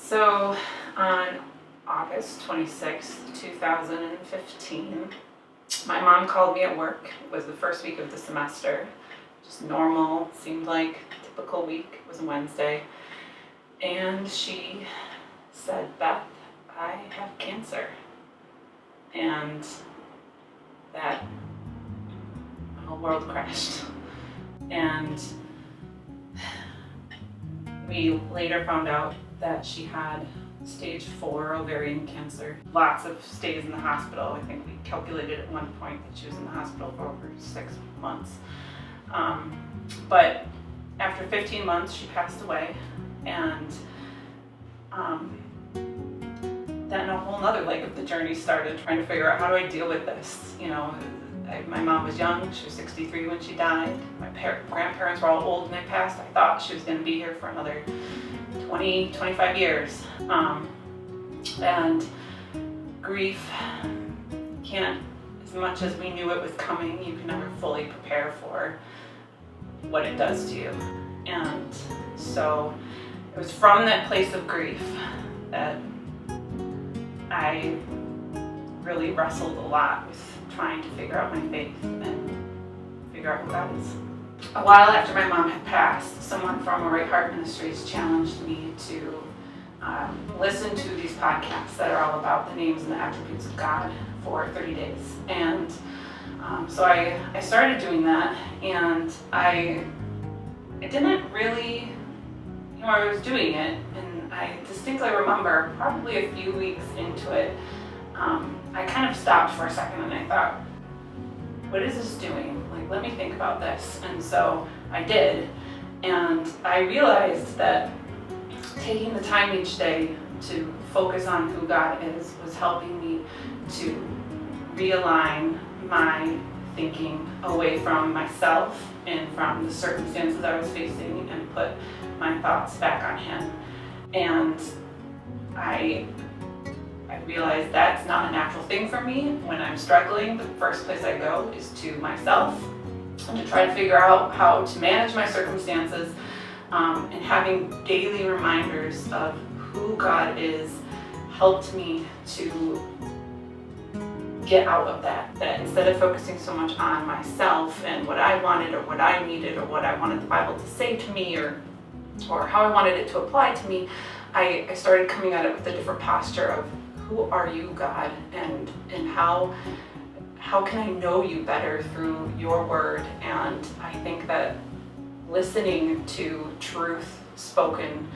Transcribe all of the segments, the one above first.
So on August 26th, 2015, my mom called me at work. It was the first week of the semester. Just normal, seemed like a typical week. It was a Wednesday. And she said, "Beth, I have cancer." And that whole world crashed. And we later found out that she had stage 4 ovarian cancer. Lots of stays in the hospital. I think we calculated at one point that she was in the hospital for over 6 months. But after 15 months, she passed away. And then a whole nother leg of the journey started, trying to figure out, how do I deal with this? You know, my mom was young. She was 63 when she died. My grandparents were all old when they passed. I thought she was going to be here for another 20, 25 years. And grief can't, as much as we knew it was coming, you can never fully prepare for what it does to you. And so it was from that place of grief that I really wrestled a lot with trying to figure out my faith and figure out who God is. A while after my mom had passed, someone from Right Heart Ministries challenged me to listen to these podcasts that are all about the names and the attributes of God for 30 days. And so I started doing that, and I didn't really, I was doing it, and I distinctly remember probably a few weeks into it, I kind of stopped for a second and I thought, what is this doing? Like, let me think about this. And so I did, and I realized that taking the time each day to focus on who God is was helping me to realign my thinking away from myself and from the circumstances I was facing, and put my thoughts back on Him. And I realized that's not a natural thing for me. When I'm struggling, the first place I go is to myself, and to try to figure out how to manage my circumstances, and having daily reminders of who God is helped me to get out of that instead of focusing so much on myself and what I wanted or what I needed or what I wanted the Bible to say to me, or how I wanted it to apply to me, I started coming at it with a different posture of, who are you, God, and how can I know you better through your word? And I think that listening to truth spoken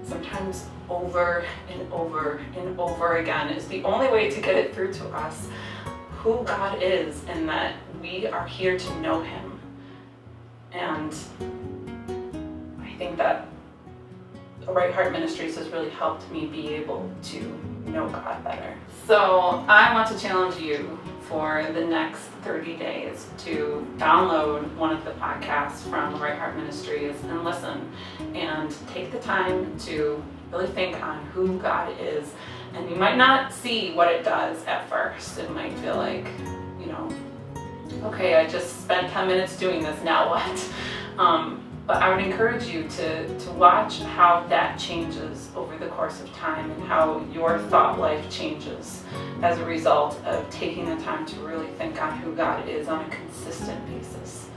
sometimes over and over and over again is the only way to get it through to us who God is, and that we are here to know Him. And I think that Right Heart Ministries has really helped me be able to know God better. So I want to challenge you for the next 30 days to download one of the podcasts from Right Heart Ministries and listen, and take the time to really think on who God is. And you might not see what it does at first. It might feel like, okay, I just spent 10 minutes doing this, now what? But I would encourage you to watch how that changes over the course of time, and how your thought life changes as a result of taking the time to really think on who God is on a consistent basis.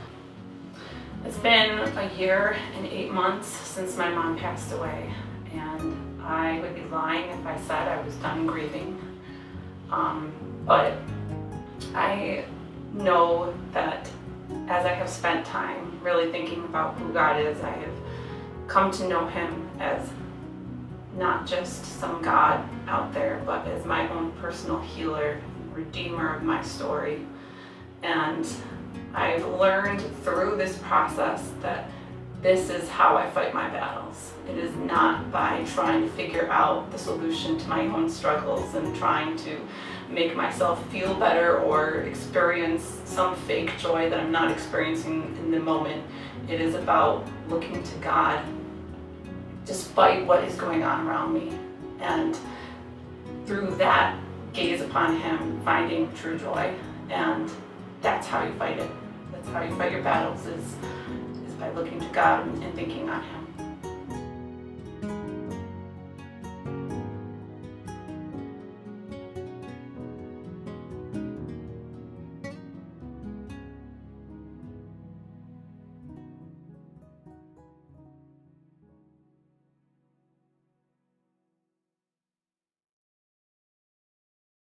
It's been a year and 8 months since my mom passed away, and I would be lying if I said I was done grieving. But I know that as I have spent time really thinking about who God is, I have come to know Him as not just some God out there, but as my own personal healer, redeemer of my story. And I've learned through this process that this is how I fight my battles. It is not by trying to figure out the solution to my own struggles and trying to make myself feel better or experience some fake joy that I'm not experiencing in the moment. It is about looking to God despite what is going on around me, and through that gaze upon Him, finding true joy. And that's how you fight it. That's how you fight your battles, is by looking to God and thinking on Him.